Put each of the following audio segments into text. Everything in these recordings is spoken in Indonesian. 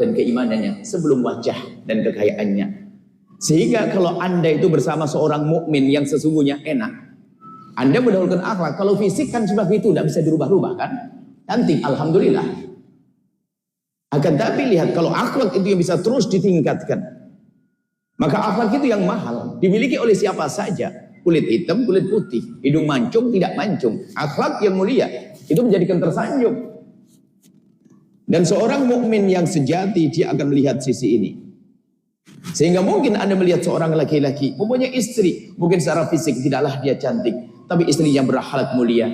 dan keimanannya sebelum wajah dan kekayaannya. Sehingga kalau Anda itu bersama seorang mukmin yang sesungguhnya enak, Anda mendahulukan akhlak. Kalau fisik kan seperti itu, tidak bisa dirubah-rubah kan? Cantik, alhamdulillah. Akan tapi lihat, kalau akhlak itu yang bisa terus ditingkatkan, maka akhlak itu yang mahal, dimiliki oleh siapa saja. Kulit hitam, kulit putih, hidung mancung, tidak mancung. Akhlak yang mulia itu menjadikan tersanjung. Dan seorang mukmin yang sejati, dia akan melihat sisi ini. Sehingga mungkin Anda melihat seorang laki-laki mempunyai istri, mungkin secara fisik tidaklah dia cantik, tapi istri yang berakhlak mulia,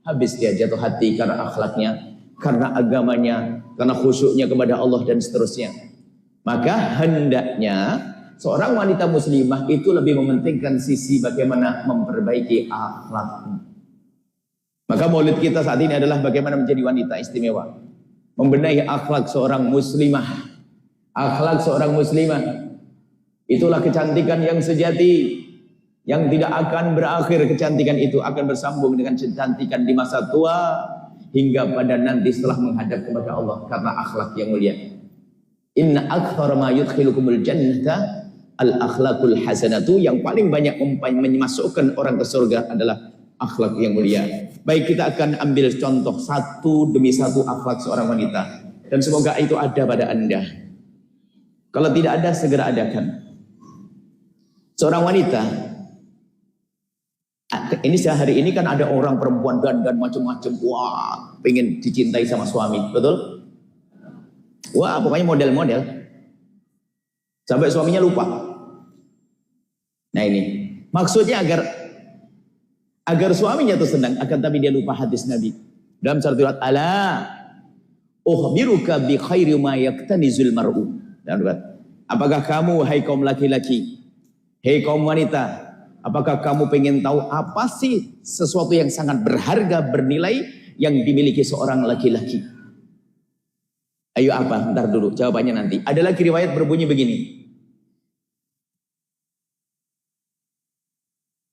habis dia jatuh hati karena akhlaknya, karena agamanya, karena khusyuknya kepada Allah dan seterusnya. Maka hendaknya seorang wanita muslimah itu lebih mementingkan sisi bagaimana memperbaiki akhlak. Maka maulid kita saat ini adalah bagaimana menjadi wanita istimewa, membenahi akhlak seorang muslimah. Akhlak seorang muslimah, itulah kecantikan yang sejati, yang tidak akan berakhir. Kecantikan itu akan bersambung dengan kecantikan di masa tua, hingga pada nanti setelah menghadap kepada Allah, karena akhlak yang mulia. Inna akthara ma yudkhilukumul jannata al-akhlaqul hasanatu, yang paling banyak memasukkan orang ke surga adalah akhlak yang mulia. Baik, kita akan ambil contoh satu demi satu akhlak seorang wanita, dan semoga itu ada pada Anda. Kalau tidak ada, segera adakan. Seorang wanita, ini sehari ini kan ada orang perempuan dan macam-macam, wah, pengen dicintai sama suami, betul? Wah, pokoknya model-model sampai suaminya lupa. Nah ini maksudnya agar suaminya itu senang, akan tapi dia lupa hadis Nabi dalam surat Ala ukhbiruka bi khairi ma yaktanizul mar'u. Apakah kamu, hai kaum laki-laki, hei kaum wanita, apakah kamu pengen tahu apa sih sesuatu yang sangat berharga, bernilai yang dimiliki seorang laki-laki? Ayo apa? Ntar dulu, jawabannya nanti. Ada lagi riwayat berbunyi begini.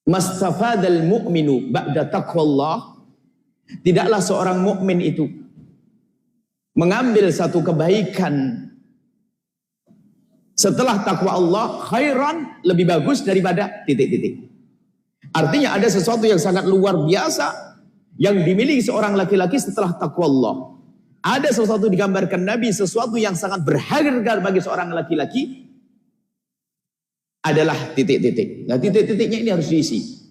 Mastafadal mu'minu ba'da taqwallah. Tidaklah seorang mukmin itu mengambil satu kebaikan setelah takwa Allah khairan, lebih bagus daripada titik-titik. Artinya ada sesuatu yang sangat luar biasa yang dimiliki seorang laki-laki setelah takwa Allah. Ada sesuatu digambarkan Nabi, sesuatu yang sangat berharga bagi seorang laki-laki adalah titik-titik. Nah, titik-titiknya ini harus diisi.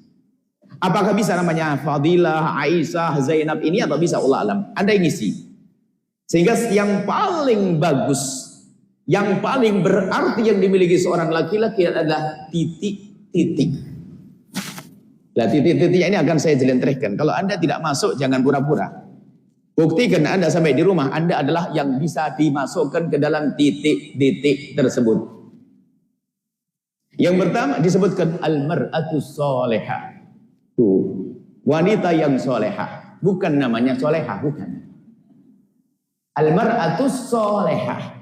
Apakah bisa namanya Fadilah, Aisyah, Zainab ini, atau bisa Allah alam? Anda yang isi. Sehingga yang paling bagus, yang paling berarti yang dimiliki seorang laki-laki adalah titik-titik. Nah, titik-titiknya ini akan saya jelentrehkan. Kalau Anda tidak masuk, jangan pura-pura. Buktikan Anda sampai di rumah, Anda adalah yang bisa dimasukkan ke dalam titik-titik tersebut. Yang pertama disebutkan al-mar'atus solehah. Tuh, wanita yang solehah. Bukan namanya solehah, bukan. Al-mar'atus solehah.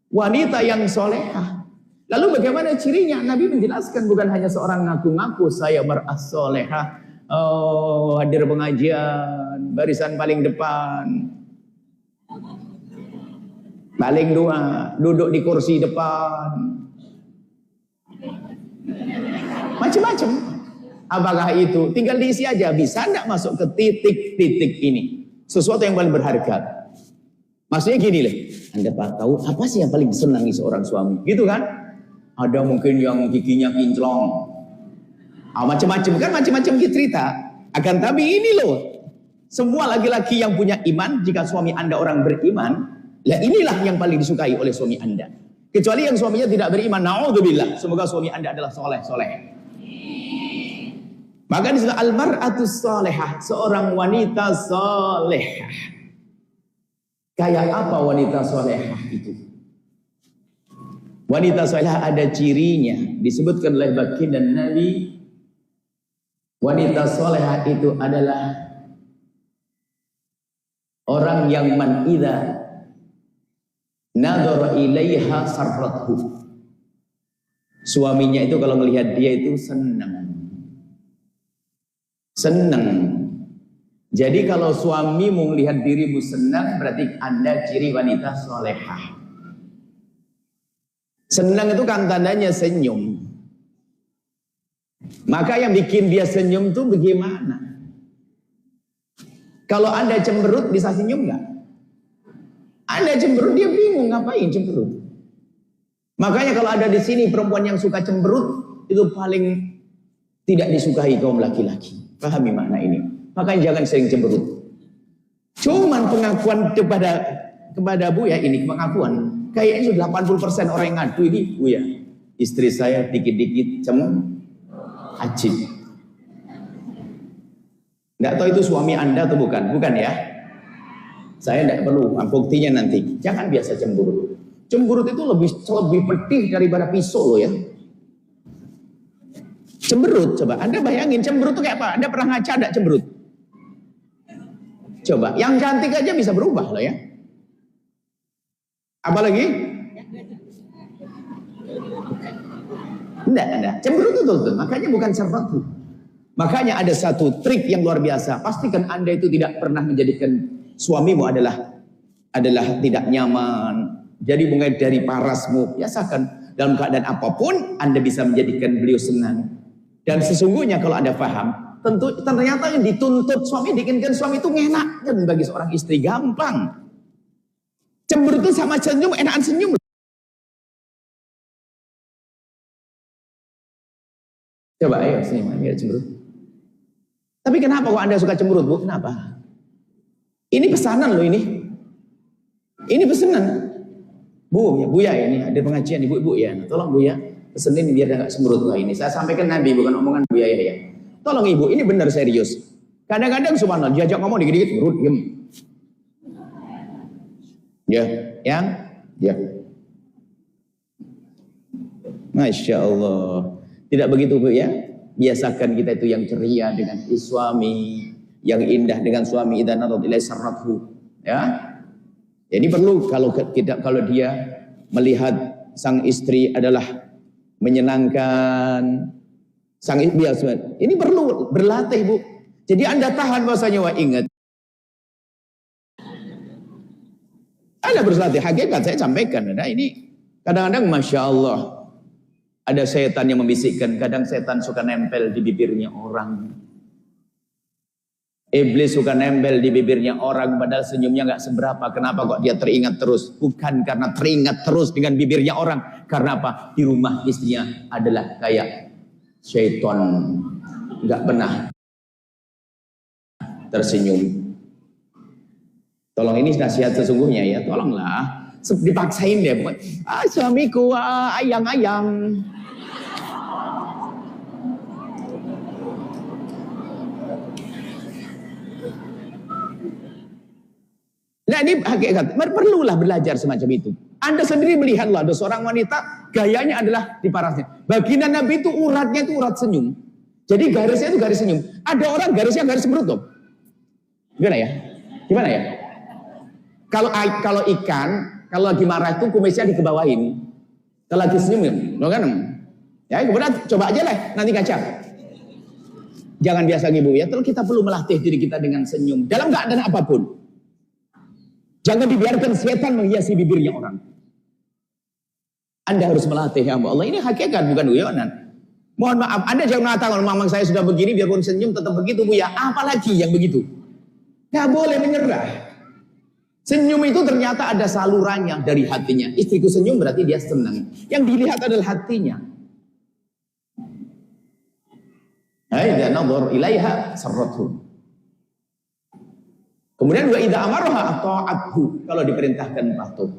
Wanita yang solehah. Lalu bagaimana cirinya? Nabi menjelaskan bukan hanya seorang ngaku-ngaku saya mar'ah solehah. Oh, hadir pengajian, barisan paling depan, paling dua, duduk di kursi depan, macam-macam. Apakah itu? Tinggal diisi aja. Bisa enggak masuk ke titik-titik ini? Sesuatu yang paling berharga. Maksudnya gini loh, Anda tahu apa sih yang paling disenangi seorang suami? Gitu kan? Ada mungkin yang giginya kinclong, macam-macam kan, macam-macam cerita. Akan tapi ini loh, semua laki-laki yang punya iman, jika suami Anda orang beriman, lah inilah yang paling disukai oleh suami Anda. Kecuali yang suaminya tidak beriman, naudzubillah. Semoga suami Anda adalah soleh. Maka disebut al-mar'atus solehah, seorang wanita solehah. Kayak apa wanita solehah itu? Wanita solehah ada cirinya, disebutkan oleh baginda Nabi. Wanita solehah itu adalah orang yang man idza nadhara ilaiha sarrathu. Suaminya itu kalau melihat dia itu senang. Jadi kalau suamimu melihat dirimu senang, berarti Anda ciri wanita solehah. Senang itu kan tandanya senyum. Maka yang bikin dia senyum itu bagaimana? Kalau Anda cemberut bisa senyum nggak? Anda cemberut dia bingung ngapain cemberut. Makanya kalau ada di sini perempuan yang suka cemberut itu paling tidak disukai kaum laki-laki. Pahami makna ini. Makanya jangan sering cemberut. Cuman pengakuan kepada Buya ini pengakuan. Kayaknya sudah 80% orang yang ngadu ini Buya. Istri saya dikit-dikit haji. Nggak tahu itu suami Anda atau bukan? Bukan ya? Saya tidak perlu, buktinya nanti. Jangan biasa cemberut. Cemberut itu lebih pedih daripada pisau loh ya. Cemberut, coba. Anda bayangin cemberut itu kayak apa? Anda pernah ngaca enggak cemberut? Coba, yang cantik aja bisa berubah loh ya. Apalagi? Enggak. Cemberut itu tuh. Makanya bukan sesuatu. Makanya ada satu trik yang luar biasa. Pastikan Anda itu tidak pernah menjadikan suamimu adalah tidak nyaman. Jadi mulai dari parasmu, biasakan dalam keadaan apapun Anda bisa menjadikan beliau senang. Dan sesungguhnya kalau Anda paham, ternyata yang dituntut suami, diinginkan suami itu enak kan bagi seorang istri, gampang. Cemburu itu sama senyum, enakan senyum. Coba ayo senyum, biar cemburu. Tapi kenapa kok Anda suka cemberut, Bu? Kenapa? Ini pesanan loh ini. Ini pesanan. Bu, ya Buya ini ada pengajian Ibu ya. Tolong Bu ya, pesenin biar dia nggak cemberut loh ini. Saya sampaikan Nabi bukan omongan Buya ya. Tolong Ibu, ini benar serius. Kadang-kadang subhanallah diajak ngomong dikit-dikit cemberut, diam. Ya. Masya Allah. Tidak begitu Bu ya. Biasakan kita itu yang ceria dengan suami, yang indah dengan suami, idza nadat ilai sarrathu. Ya. Jadi perlu kalau dia melihat sang istri adalah menyenangkan, sang biasa. Ini perlu berlatih Bu. Jadi Anda tahan bahasanya, wah ingat. Anda berlatih hakikat saya sampaikan. Nah ini kadang-kadang Masya Allah. Ada setan yang membisikkan, kadang setan suka nempel di bibirnya orang. Iblis suka nempel di bibirnya orang, padahal senyumnya nggak seberapa. Kenapa kok dia teringat terus? Bukan karena teringat terus dengan bibirnya orang. Karena apa? Di rumah istrinya adalah kayak syaitan. Nggak pernah tersenyum. Tolong ini nasihat sesungguhnya ya, tolonglah. Dipaksain dia, suamiku ayang-ayang. Nah ini hakikat, perlulah belajar semacam itu. Anda sendiri melihatlah ada seorang wanita gayanya adalah di parasnya. Baginda Nabi itu uratnya itu urat senyum. Jadi garisnya itu garis senyum. Ada orang garisnya garis cemberut tuh. Gimana ya? Kalau ikan, kalau lagi marah itu kumisnya dikebawain. Kalau lagi senyum, kan? Ya, kemudian coba aja lah, nanti kaca. Jangan biasa ngibu ya. Kita perlu melatih diri kita dengan senyum dalam keadaan apapun. Jangan dibiarkan setan menghiasi bibirnya orang. Anda harus melatih ya Allah. Ini hakikat bukan guyonan. Mohon maaf, Anda jangan mengatakan memang saya sudah begini biarpun senyum tetap begitu Bu ya. Apalagi yang begitu. Gak boleh menyerah. Senyum itu ternyata ada salurannya dari hatinya. Istriku senyum berarti dia senang. Yang dilihat adalah hatinya. Aida nadhar ilaiha sarrathu. Kemudian wa idza amaraha ata'athu, kalau diperintahkan patuh.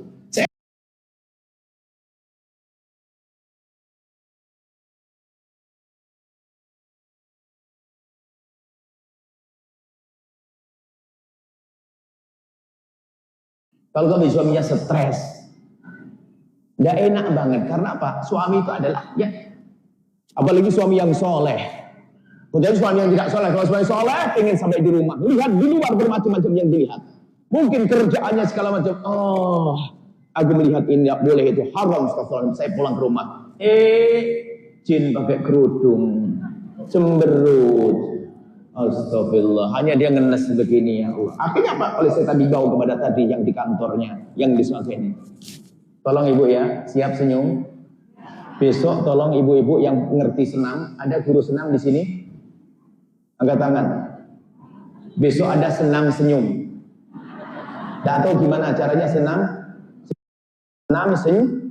Kalau kami suaminya stres, nggak enak banget. Karena apa? Suami itu adalah ya, apalagi suami yang soleh. Kemudian suami yang tidak soleh, kalau suami soleh ingin sampai di rumah, lihat di luar bermacam-macam yang dilihat. Mungkin kerjaannya segala macam. Oh, aku melihat ini tidak boleh, itu haram. Saya pulang ke rumah, jin pakai kerudung, cemberut. Astagfirullah, hanya dia ngenes begini ya Allah. Akhirnya apa? Oleh saya tadi bawa kepada tadi yang di kantornya, yang di sana ini. Tolong Ibu ya, siap senyum. Besok tolong ibu-ibu yang ngerti senam, ada guru senam di sini? Angkat tangan. Besok ada senam senyum. Tidak tahu gimana caranya senam senyum.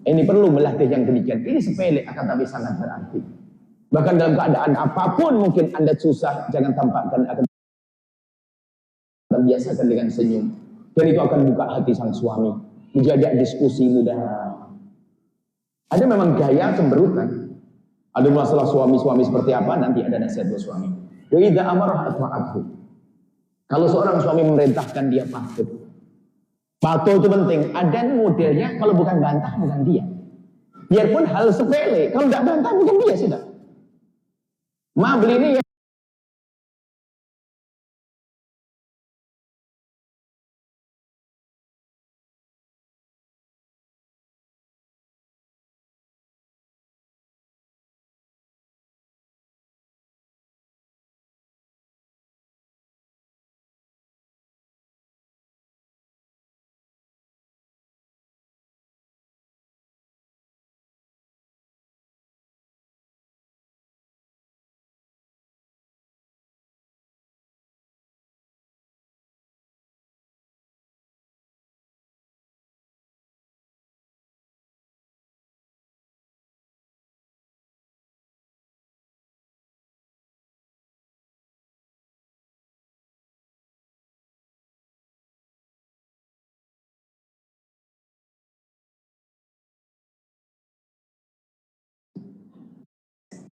Ini perlu melatih yang demikian. Ini sepele akan tapi sangat berarti. Bahkan dalam keadaan apapun mungkin Anda susah, jangan tampakkan, akan biasakan dengan senyum. Dan itu akan buka hati sang suami. Menjadi diskusi mudah. Ada memang gaya cemberutan. Ada masalah suami-suami seperti apa, nanti ada nasihat buat suami. Wa idza amara ata'athu. Kalau seorang suami memerintahkan, dia patuh. Patuh itu penting. Ada modelnya, kalau bukan bantah bukan dia. Biarpun hal sepele, kalau tidak bantah bukan dia sudah. Ma beli ini ya.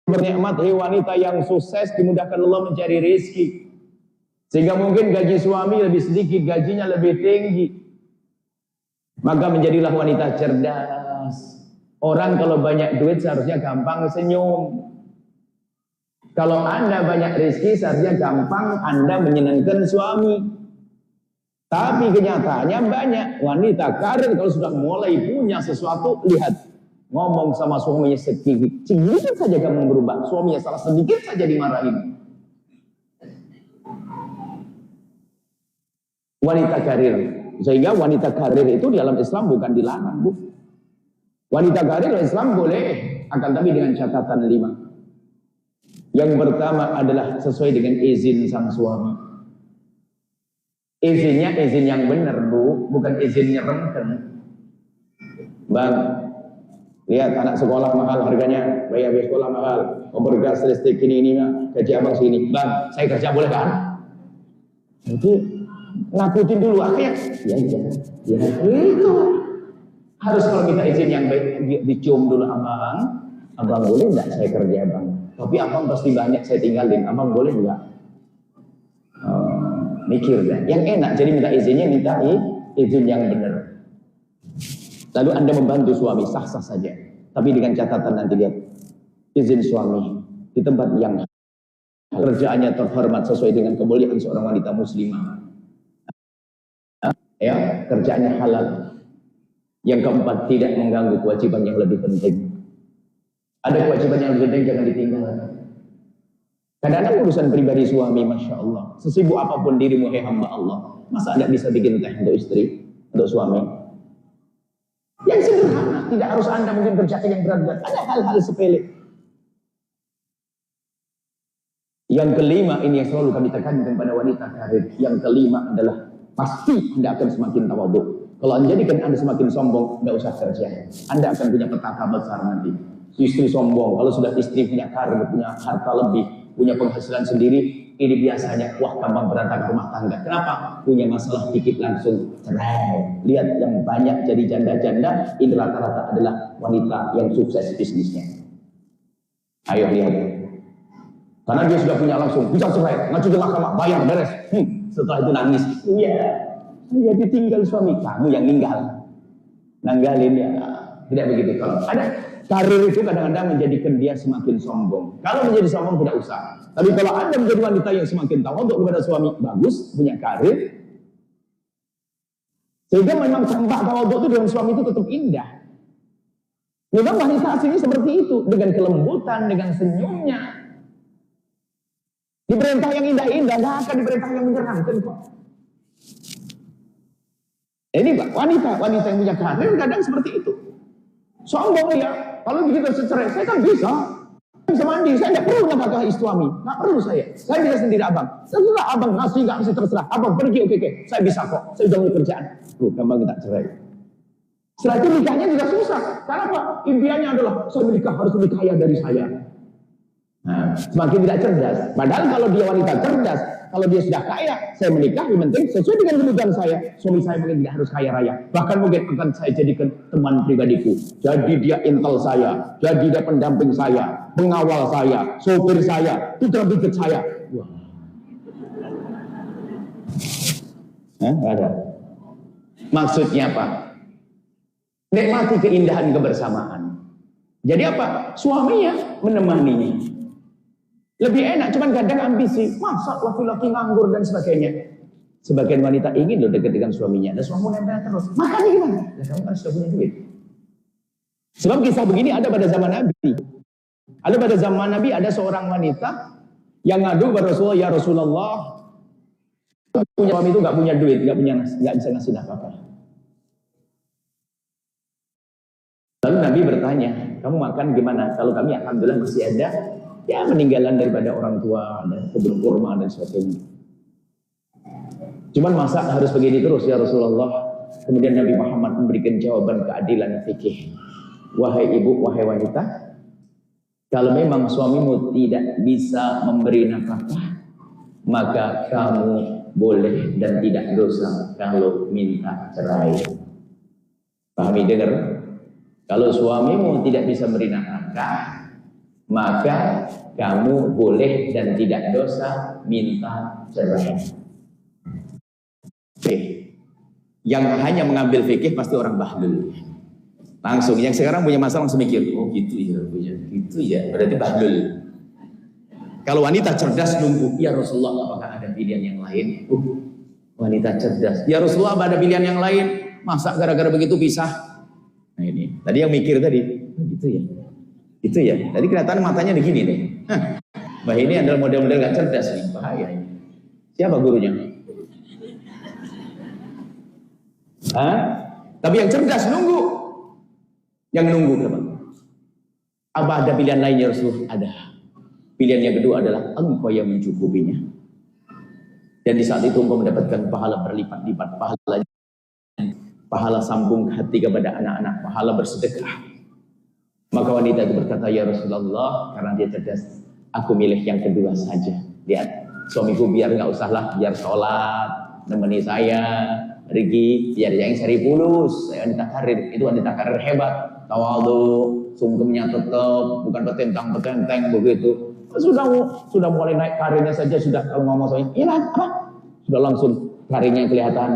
Bernikmat wanita yang sukses dimudahkan Allah mencari rezeki, sehingga mungkin gaji suami lebih sedikit, gajinya lebih tinggi. Maka menjadilah wanita cerdas. Orang kalau banyak duit seharusnya gampang senyum. Kalau Anda banyak rezeki seharusnya gampang Anda menyenangkan suami. Tapi kenyataannya banyak wanita karir kalau sudah mulai punya sesuatu, lihat, ngomong sama suaminya sedikit saja kamu berubah, suaminya salah sedikit saja dimarahin. Wanita karir, sehingga wanita karir itu di dalam Islam bukan dilarang, Bu. Wanita karir dalam Islam boleh, akan tapi dengan catatan 5. Yang pertama adalah sesuai dengan izin sang suami. Izinnya izin yang benar, Bu, bukan izin nyerempet. Bang, lihat anak sekolah mahal harganya, bayar sekolah mahal, kompor gas listrik ini gaji abang sini. Bang, saya kerja boleh kan? Nanti ngakutin dulu akhirnya. Ya itu. Harus kalau minta izin yang baik, dicium dulu abang. Abang boleh enggak saya kerja abang? Tapi abang pasti banyak saya tinggalin. Abang boleh enggak? Mikir kan? Yang enak jadi minta izinnya, minta izin yang benar. Lalu Anda membantu suami, sah-sah saja. Tapi dengan catatan nanti lihat, izin suami di tempat yang kerjaannya terhormat sesuai dengan kemuliaan seorang wanita muslimah. Ya, kerjaannya halal. Yang keempat, tidak mengganggu kewajiban yang lebih penting. Ada kewajiban yang lebih penting, jangan ditinggalkan. Kadang-kadang urusan pribadi suami, Masya Allah, sesibuk apapun dirimu, hamba Allah, masa Anda bisa bikin teh untuk istri, untuk suami? Yang sederhana, tidak harus Anda mungkin kerjakan yang berat-berat. Ada hal-hal sepele. Yang kelima, ini yang selalu kami tekankan pada wanita karir. Yang kelima adalah pasti Anda akan semakin tawadhu. Kalau jadikan Anda semakin sombong, tidak usah kerja. Anda akan punya petaka besar nanti. Istri sombong, kalau sudah istri punya karir, punya harta lebih, punya penghasilan sendiri, ini biasanya wah gampang berantakan rumah tangga. Kenapa? Punya masalah dikit langsung cerai. Lihat yang banyak jadi janda-janda, ini rata-rata adalah wanita yang sukses bisnisnya. Ayo lihat. Karena dia sudah punya langsung, bisa cerai, ngacu ke mahkamah, bayar, beres. Setelah itu nangis. Iya, saya ditinggal suami, kamu yang ninggal. Nanggalin ya. Tidak begitu. Kalau ada karir itu kadang-kadang menjadikan dia semakin sombong. Kalau menjadi sombong tidak usah. Tapi kalau Anda menjadi wanita yang semakin tawadhu kepada suami, bagus, punya karir. Sehingga memang tampak tawadhu itu dengan suami itu tetap indah. Memang wanita aslinya seperti itu, dengan kelembutan, dengan senyumnya. Diperintah yang indah-indah, nggak akan diperintah yang menyeramkan kok. Ini Pak, wanita yang punya karir kadang seperti itu. Sombong ya. Kalau begitu cerai, saya kan bisa mandi, saya tidak perlu nafkahi suami, nggak perlu saya bisa sendiri abang. Terserah abang ngasih nggak ngasih terserah, abang pergi oke, saya bisa kok, saya udah punya kerjaan. Loh, gampang kita cerai. Setelah itu nikahnya juga susah. Karena apa? Impiannya adalah saya menikah harus lebih kaya dari saya. Nah, semakin tidak cerdas. Padahal kalau dia wanita cerdas, kalau dia sudah kaya, saya menikah yang penting sesuai dengan kebutuhan saya. Suami saya mungkin tidak harus kaya raya. Bahkan mungkin akan saya jadikan teman pribadiku. Jadi dia intel saya, jadi dia pendamping saya, pengawal saya, sopir saya, putra putri saya. Wah. Nggak ada. Maksudnya apa? Nikmati keindahan kebersamaan. Jadi apa? Suaminya menemaninya. Lebih enak, cuman kadang ambisi. Masa laki-laki nganggur dan sebagainya. Sebagian wanita ingin loh dekat dengan suaminya. Dan suamimu nempel terus. Makanya gimana? Ya, kamu kan sudah punya duit. Sebab kisah begini ada pada zaman Nabi. Ada pada zaman Nabi ada seorang wanita yang ngadu kepada Rasulullah, ya Rasulullah, punya suami itu nggak punya duit, nggak bisa ngasih nafkah. Lalu Nabi bertanya, kamu makan gimana? Kalau kami alhamdulillah masih ada, ya meninggalan daripada orang tua dan kebun kurma dan sebagainya. Cuman masa harus begini terus ya Rasulullah? Kemudian Nabi Muhammad memberikan jawaban keadilan fikih. Wahai ibu, wahai wanita, kalau memang suamimu tidak bisa memberi nafkah, maka kamu boleh dan tidak dosa kalau minta cerai. Pahami dengar? Kalau suamimu tidak bisa memberi nafkah, maka kamu boleh dan tidak dosa minta cerai. Oke. Yang hanya mengambil fikih pasti orang bahlul. Langsung, yang sekarang punya masalah langsung mikir, oh gitu ya, berarti bahlul. Kalau wanita cerdas nunggu, ya Rasulullah apakah ada pilihan yang lain? Wanita cerdas, ya Rasulullah apa ada pilihan yang lain? Masa gara-gara begitu pisah? Nah ini, tadi yang mikir tadi, gitu ya. Tadi kelihatan matanya begini deh. Bah ini adalah model-model gak cerdas nih, bahaya ini. Siapa gurunya? Tapi yang cerdas nunggu. Yang nunggu berapa? Apa ada pilihan lain ya Rasulullah? Ada. Pilihan yang kedua adalah engkau yang mencukupinya. Dan di saat itu engkau mendapatkan pahala berlipat-lipat, pahala sambung hati kepada anak-anak, pahala bersedekah. Maka wanita itu berkata, ya Rasulullah, karena dia cerdas, aku milih yang kedua saja. Lihat, suamiku biar nggak usah lah, biar sholat, nemeni saya, pergi, biar yang cari fulus. Saya wanita karir, itu wanita karir hebat, tawadhu, sungkemnya tetap, bukan petentang-petenteng begitu. Sudah mulai naik karirnya saja, sudah kalau ngomong soalnya, iya apa? Sudah langsung karirnya kelihatan.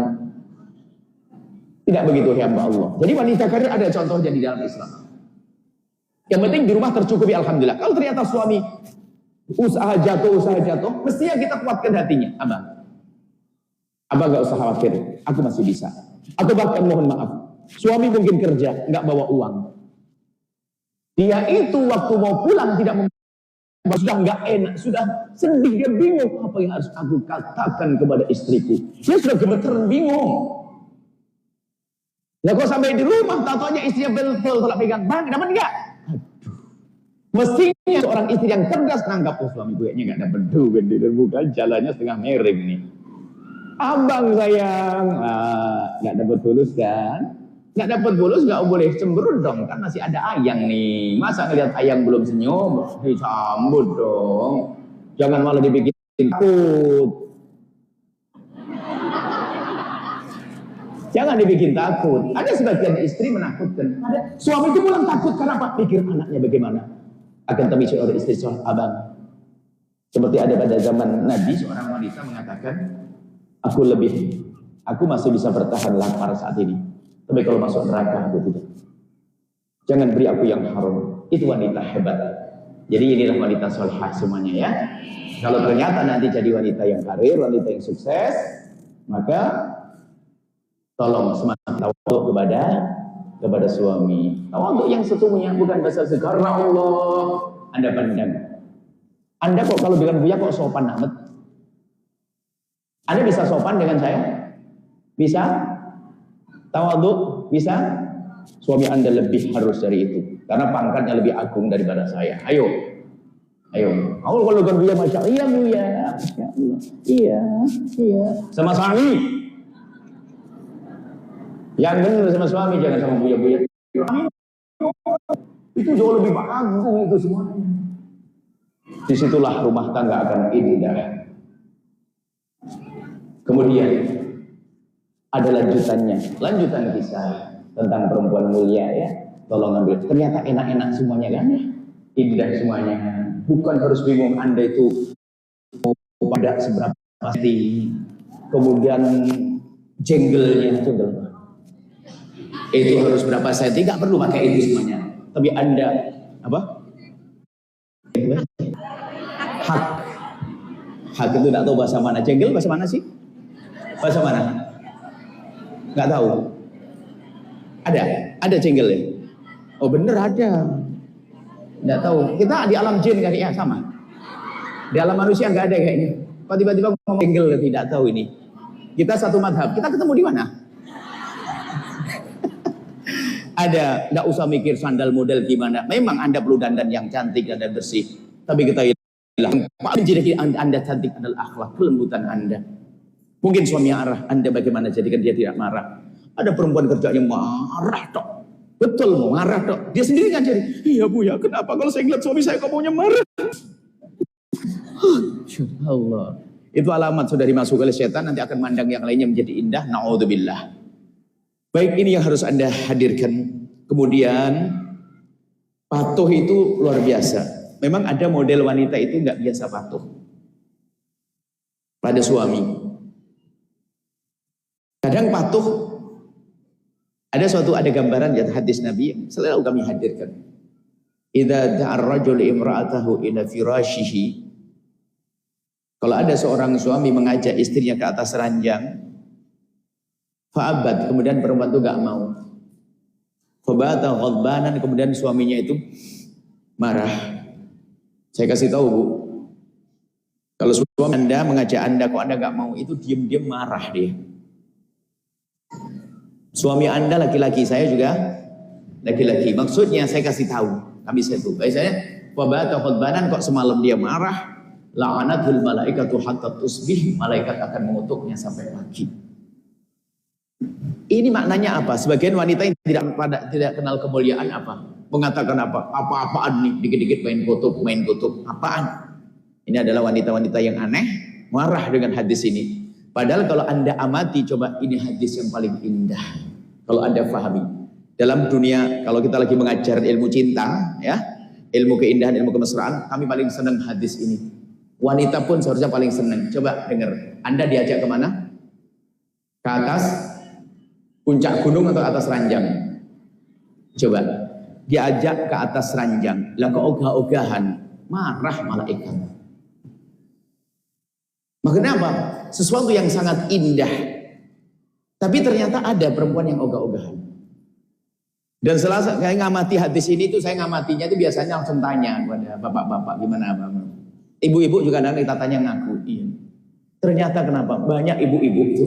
Tidak begitu hamba Allah. Jadi wanita karir ada contohnya di dalam Islam. Yang penting di rumah tercukupi alhamdulillah. Kalau ternyata suami usaha jatuh, mestinya kita kuatkan hatinya. Abang gak usah khawatir, aku masih bisa. Atau bahkan mohon maaf, suami mungkin kerja, gak bawa uang. Dia itu waktu mau pulang tidak membawa, sudah gak enak, sudah sedih, dia bingung. Apa yang harus aku katakan kepada istriku? Dia sudah gemetaran bingung. Nah kok sampai di rumah, tatonya istrinya bel-bel tolak pegang, bang, dapat enggak? Aduh. Mestinya seorang istri yang cerdas nangkap, oh suami gue nya gak dapat duit, dan bukan jalannya setengah miring nih. Abang sayang, gak dapat fulus kan? Gak dapat fulus gak boleh cemberut dong, kan masih ada ayang nih. Masa ngeliat ayang belum senyum? Sambut dong. Jangan malah dibikin takut. Jangan dibikin takut. Ada sebagian istri menakutkan. Ada suami itu pulang takut karena apa? Pikir anaknya bagaimana. Akan tapi seorang istri seorang abang. Seperti ada pada zaman Nabi, seorang wanita mengatakan, aku masih bisa bertahan lapar saat ini. Tapi kalau masuk neraka aku tidak. Jangan beri aku yang haram. Itu wanita hebat. Jadi inilah wanita solehah semuanya ya. Kalau ternyata nanti jadi wanita yang karir, wanita yang sukses, maka tolong semangat tawadhu kepada suami. Tawadhu yang sesungguhnya bukan bahasa karena Allah. Anda pandang. Anda kok kalau dengan Buya kok sopan amat? Anda bisa sopan dengan saya? Bisa? Tawadhu? Bisa? suami Anda lebih harus dari itu. Karena pangkatnya lebih agung daripada saya. Ayo. Kalau kan Buya, Masya Allah. Iya Buya. Masya Allah. Iya. Sama suami. Yang benar sama suami, jangan sama Buya. Itu jauh lebih agung itu semuanya. Disitulah rumah tangga akan indah. Kemudian ada lanjutan kisah tentang perempuan mulia ya. Tolong ambil. Ternyata enak-enak semuanya kan? Indah semuanya. Bukan harus bingung Anda itu pada seberapa pasti. Kemudian jenggelnya itu harus berapa senti, nggak perlu pakai itu semuanya. Tapi Anda apa? Hak itu nggak tahu bahasa mana. Jenggel bahasa mana sih? Bahasa mana? Nggak tahu. Ada jenggel ya? Oh bener ada. Nggak tahu. Kita di alam jin kayaknya sama. Di alam manusia nggak ada kayaknya. Kok tiba-tiba ngomong jenggel, tidak tahu ini. Kita satu madhab. Kita ketemu di mana? Ada, nggak usah mikir sandal model gimana. Memang Anda perlu dandan yang cantik dan bersih. Tapi kita bilang, paling jadi Anda cantik adalah akhlak, kelembutan Anda. Mungkin suami marah, Anda bagaimana jadikan dia tidak marah. Ada perempuan kerjanya marah tok. Betul mau marah tok. Dia sendiri ngajari. Iya Bu ya, kenapa kalau saya ngeliat suami saya kok maunya marah? Allah. Itu alamat sudah dimasuk oleh setan, nanti akan mandang yang lainnya menjadi indah. Na'udzubillah. Baik, ini yang harus Anda hadirkan. Kemudian patuh itu luar biasa. Memang ada model wanita itu nggak biasa patuh pada suami. Kadang patuh. Ada gambaran ya hadis Nabi yang selalu kami hadirkan. Idza da'a ar-rajul imra'atahu ila firashihi. Kalau ada seorang suami mengajak istrinya ke atas ranjang, fa'abad, kemudian perempuan itu gak mau. Fabata ghadbanan, kemudian suaminya itu marah. Saya kasih tahu Bu, kalau suami Anda mengajak Anda kok Anda gak mau, itu diam-diam marah dia. Suami Anda laki-laki, saya juga laki-laki. Maksudnya saya kasih tahu, kami satu. Biasanya fabata ghadbanan, kok semalam dia marah, la'anatul malaikatu hatta tusbih, malaikat akan mengutuknya sampai pagi. Ini maknanya apa? Sebagian wanita yang tidak kenal kemuliaan apa? Mengatakan apa? Apa-apaan nih? Dikit-dikit main kutub. Apaan? Ini adalah wanita-wanita yang aneh, marah dengan hadis ini. Padahal kalau Anda amati, coba ini hadis yang paling indah. Kalau Anda pahami. Dalam dunia, kalau kita lagi mengajar ilmu cinta, ya, ilmu keindahan, ilmu kemesraan, kami paling senang hadis ini. Wanita pun seharusnya paling senang. Coba dengar. Anda diajak kemana? Ke atas puncak gunung atau atas ranjang? Coba. Diajak ke atas ranjang. Lah keogah-ogahan. Marah malaikat. Makanya apa? Sesuatu yang sangat indah. Tapi ternyata ada perempuan yang ogah-ogahan. Dan setelah saya ngamati hadis ini tuh, saya ngamatinya itu biasanya langsung tanya kepada bapak-bapak gimana Bapak. Ibu-ibu juga nanti kita tanya ngaku. Iya. Ternyata kenapa? Banyak ibu-ibu itu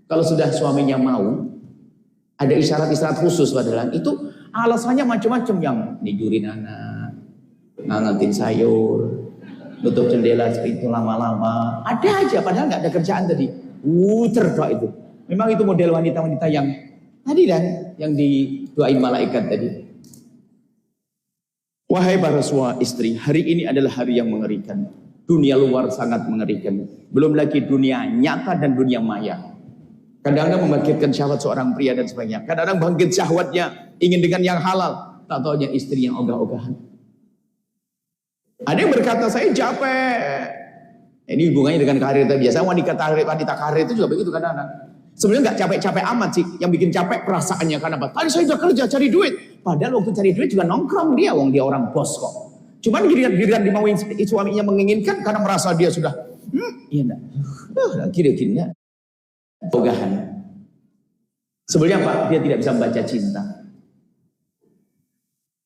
kalau sudah suaminya mau, ada isyarat-isyarat khusus padahal itu alasannya macam-macam, yang tidurin anak, ngangetin sayur, tutup jendela itu lama-lama. Ada aja padahal nggak ada kerjaan tadi. Terdok itu. Memang itu model wanita-wanita yang tadi dan yang didoain malaikat tadi. Wahai para suami istri, hari ini adalah hari yang mengerikan. Dunia luar sangat mengerikan. Belum lagi dunia nyata dan dunia maya. Kadang-kadang membangkitkan syahwat seorang pria dan sebagainya. Kadang-kadang bangkit syahwatnya ingin dengan yang halal. Tak taunya istri yang ogah-ogahan. Ada yang berkata, saya capek. Ini hubungannya dengan karir. Biasanya wanita karir itu juga begitu kadang-kadang. Sebenarnya nggak capek-capek amat sih. Yang bikin capek perasaannya. Karena apa? Tadi saya sudah kerja cari duit. Padahal waktu cari duit juga nongkrong dia. Wong dia orang bos kok. Cuman giliran dimauin suaminya menginginkan karena merasa dia sudah. Iya enggak. Kira-kira ogahan. Sebenarnya apa? Dia tidak bisa membaca cinta.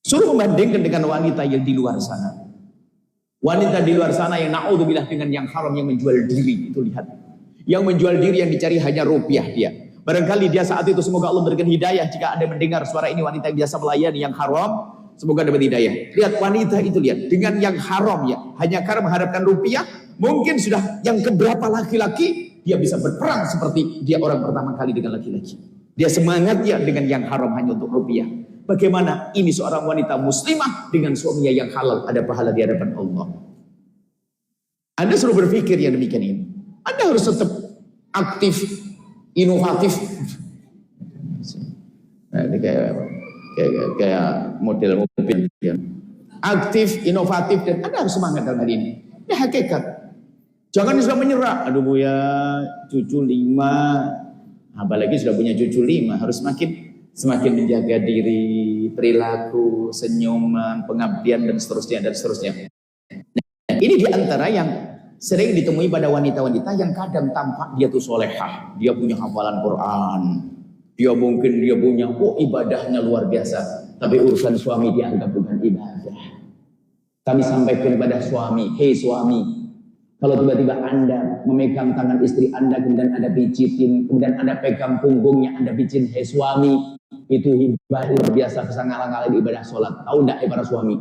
Suruh membandingkan dengan wanita yang di luar sana. Wanita di luar sana yang na'udzubillah dengan yang haram, yang menjual diri. Itu lihat. Yang menjual diri yang dicari hanya rupiah dia. Barangkali dia saat itu semoga Allah berikan hidayah jika Anda mendengar suara ini wanita yang biasa melayani yang haram. Semoga dapat hidayah. Lihat wanita itu, lihat dengan yang haram ya, hanya karena mengharapkan rupiah, mungkin sudah yang keberapa laki-laki dia bisa berperang seperti dia orang pertama kali dengan laki-laki. Dia semangat ya dengan yang haram hanya untuk rupiah. Bagaimana ini seorang wanita muslimah dengan suaminya yang halal ada pahala di hadapan Allah. Anda suruh berpikir yang demikian ini. Anda harus tetap aktif, inovatif. Nah, ini kayak model mobil ya. Aktif, inovatif, dan Anda harus semangat dalam hari ini. Ini hakikat. Jangan sudah menyerah. Aduh Buya, cucu 5, apalagi sudah punya cucu 5, harus semakin menjaga diri, perilaku, senyuman, pengabdian dan seterusnya dan seterusnya. Nah, ini diantara yang sering ditemui pada wanita-wanita yang kadang tampak dia tuh solehah, dia punya hafalan Quran. Dia mungkin punya ibadahnya luar biasa, tapi urusan suami dia anggap bukan ibadah. Kami sampaikan kepada suami, hei suami, kalau tiba-tiba Anda memegang tangan istri Anda, kemudian Anda pijitin, kemudian Anda pegang punggungnya, Anda pijit, hei suami, itu ibadah luar biasa, bisa ngalang-ngalang ibadah sholat. Tahu enggak para suami?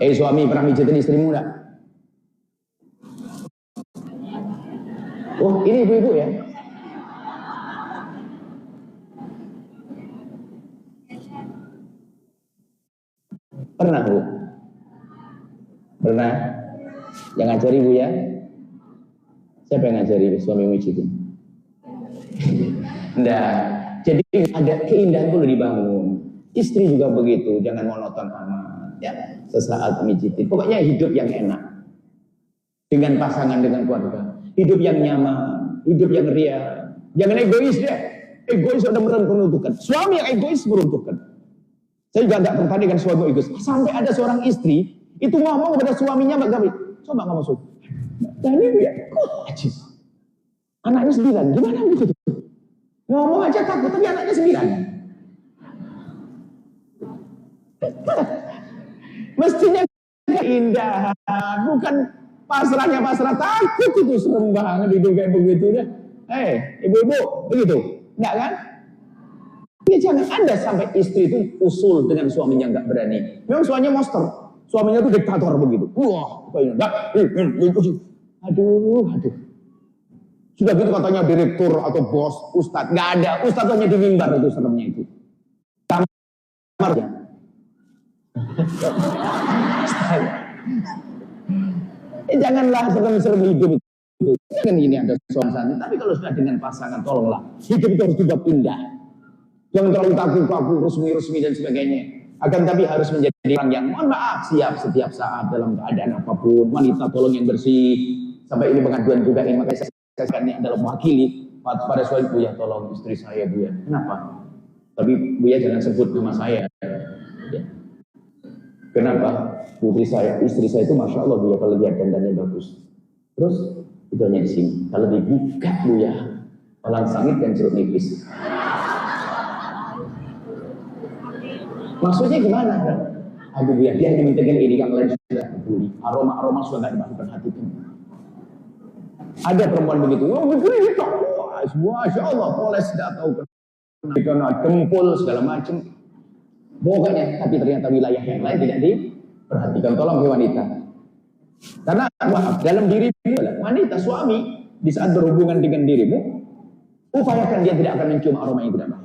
Hei suami, pernah pijitin istrimu enggak? Oh, ini ibu-ibu ya? Pernah Bu? Pernah? Yang ngajari Bu ya? Siapa yang ngajari suami mijitin? Enggak. Jadi ada keindahan perlu dibangun. Istri juga begitu, jangan monoton amat. Ya, sesaat mijitin. Pokoknya hidup yang enak. Dengan pasangan, dengan keluarga. Hidup yang nyaman, hidup yang ria. Jangan egois deh. Egois sudah meruntuhkan. Suami yang egois meruntuhkan. Saya juga tidak tertarik dengan suami egois. Sampai ada seorang istri itu ngomong kepada suaminya, Mbak Gabi, coba nggak masuk. Dan ini ya, kok ajis. Anaknya 9, gimana begitu? Ngomong aja takut, tapi anaknya 9. Mestinya keindahan, bukan pasrah takut itu serem banget hidup kayak begitu deh. Ibu-ibu begitu, enggak kan? Ya jangan Anda sampai istri itu usul dengan suaminya nggak berani. Memang suaminya monster, suaminya itu diktator begitu. Wah, aduh. Sudah gitu katanya direktur atau bos, ustadz, nggak ada. Ustadz hanya di mimbar itu seremnya itu. Kamarnya. Janganlah serem-serem hidup itu. Jangan ini ada suasana. Tapi kalau sudah dengan pasangan, tolonglah hidup itu harus dibuat indah. Jangan terlalu kaku-kaku, resmi-resmi dan sebagainya. Akan tapi harus menjadi orang yang mohon maaf siap setiap saat dalam keadaan apapun. Wanita tolong yang bersih. Sampai ini pengaduan juga ini makanya saya ini adalah mewakili pada suami Buya, tolong istri saya Buya. Kenapa? Tapi Buya jangan sebut nama saya. Ya. Kenapa? Istri saya itu masya Allah Buya kalau lihat dandannya bagus. Terus itu hanya di sini. Kalau dibuka Buya, orang sangit dan jeruk nipis. Maksudnya gimana? Aduh Buya, dia hanya mintakan ini, yang lain sudah peduli. Aroma sudah tidak diperhatikan. Ada perempuan begitu, wah begini tak puas, masya Allah, poles tidak tahu kena dempul segala macam. Pokoknya, tapi ternyata wilayah yang lain tidak diperhatikan. Tolong wanita. Karena maaf, dalam dirimu wanita suami di saat berhubungan dengan dirimu, upayakan dia tidak akan mencium aroma yang tidak baik.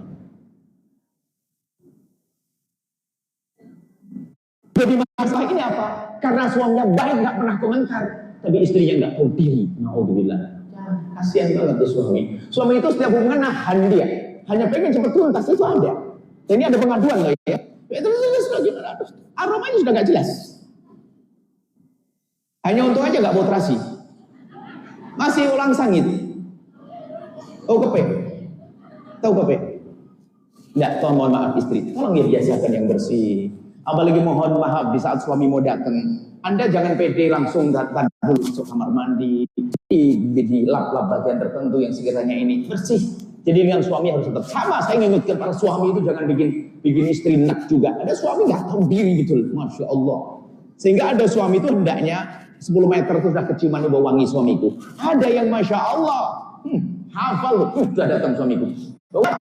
Jadi masalah ini apa? Karena suaminya baik nggak pernah komentar, tapi istrinya nggak tahu diri. Naudzubillah. Kasihan banget tuh suami. Suami itu setiap hubungan nahan dia, hanya pengen cepat tuntas itu ada. Dan ini ada pengaduan loh ya. Aromanya sudah nggak jelas. Hanya untung aja nggak mau terasi. Masih ulang sangit. Tahu kepe? Tahu kepe? Nggak, mohon maaf istri. Tolong dia biasakan yang bersih. Apalagi mohon maaf di saat suami mau datang, Anda jangan pede langsung datang dulu masuk kamar mandi, di lap-lap bagian tertentu yang sekiranya ini bersih. Jadi dengan suami harus tetap sama. Saya ingatkan para suami itu jangan bikin istri nak juga. Ada suami nggak tahu diri gitu, masya Allah. Sehingga ada suami itu hendaknya 10 meter itu sudah keciuman bau wangi suamiku. Ada yang masya Allah, hafal, sudah datang suamiku. Suka.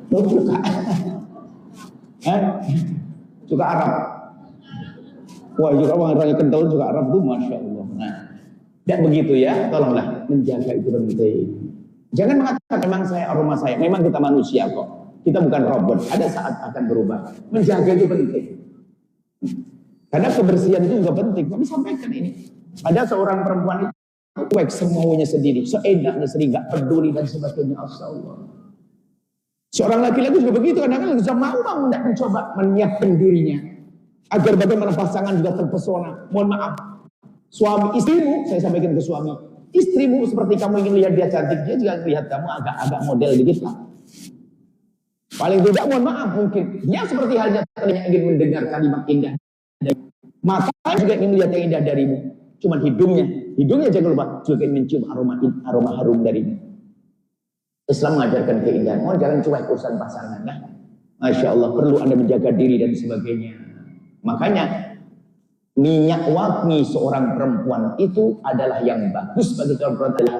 Suka. Suka Arab. Wah, juga orangnya kental suka Arab tuh, masya Allah. Nah, dan begitu ya, tolonglah menjaga itu penting. Jangan mengatakan memang saya aroma saya, memang kita manusia kok. Kita bukan robot. Ada saat akan berubah. Menjaga itu penting. Karena kebersihan itu juga penting. Kami sampaikan ini. Ada seorang perempuan itu cuek semuanya sendiri, seenaknya sendiri, nggak peduli dan sebagainya. Astagfirullah. Seorang laki-laki juga begitu, kadang-kadang bisa mau tidak mencoba menyiapkan dirinya agar bagaimana pasangan juga terpesona. Mohon maaf, suami istrimu, saya sampaikan ke suami, istrimu seperti kamu ingin lihat dia cantik, dia juga lihat kamu agak model dikit lah. Paling tidak mohon maaf mungkin, ya seperti halnya telinga ingin mendengar kalimat indah, mata juga ingin melihat yang indah darimu. Cuman hidungnya jangan lupa juga ingin mencium aroma harum darimu. Islam mengajarkan keindahan. Oh, jangan cuek urusan pasangan. Nah, Masya Allah, perlu Anda menjaga diri dan sebagainya. Makanya minyak wangi seorang perempuan itu adalah yang bagus bagi seorang perempuan,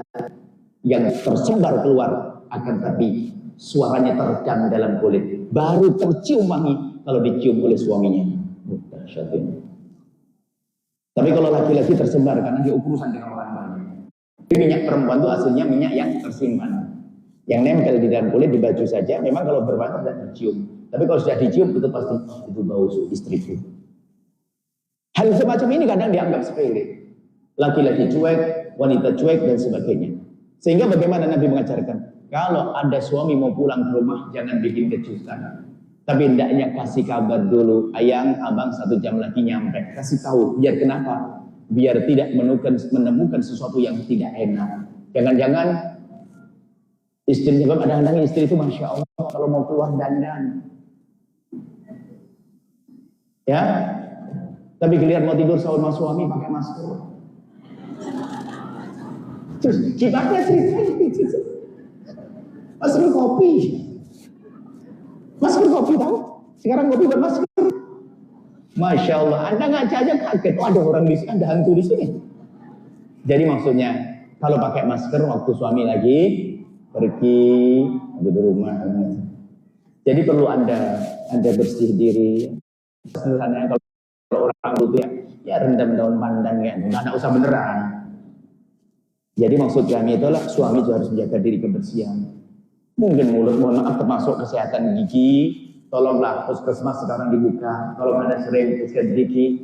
yang tersebar keluar, akan tapi suaranya terekam dalam kulit, baru tercium wangi kalau dicium oleh suaminya. Tapi kalau laki-laki tersebar karena dia urusan dengan orang lain. Minyak perempuan itu hasilnya minyak yang tersimpan, yang nempel di dalam kulit, di baju saja. Memang kalau berwarna tidak tercium, tapi kalau sudah dicium itu pasti itu bau istriku. Hal semacam ini kadang dianggap sepele. Laki-laki cuek, wanita cuek dan sebagainya. Sehingga bagaimana Nabi mengajarkan, kalau ada suami mau pulang ke rumah jangan bikin kejutan. Tapi hendaknya kasih kabar dulu, ayang, abang 1 jam lagi nyampe. Kasih tahu, biar kenapa? Biar tidak menemukan sesuatu yang tidak enak. Jangan-jangan istrinya, kadang-kadang istri itu Masya Allah kalau mau keluar dandan. Ya, tapi giliran mau tidur sama suami pakai masker. Terus kibatnya cerita masker kopi. Masker kopi tahu? Sekarang kopi buat masker. Masya Allah, Anda ngaca aja kaget. Oh, ada orang di sini, ada hantu di sini. Jadi maksudnya, kalau pakai masker waktu suami lagi pergi di rumah. Jadi perlu Anda bersih diri. Sebenarnya kalau orang itu ya rendam daun pandan ya, nggak usah beneran. Jadi maksud kami itulah suami juga harus menjaga diri kebersihan. Mungkin mulut, mohon maaf, termasuk kesehatan gigi. Tolonglah puskesmas sekarang dibuka. Kalau ada sering puskesmas gigi,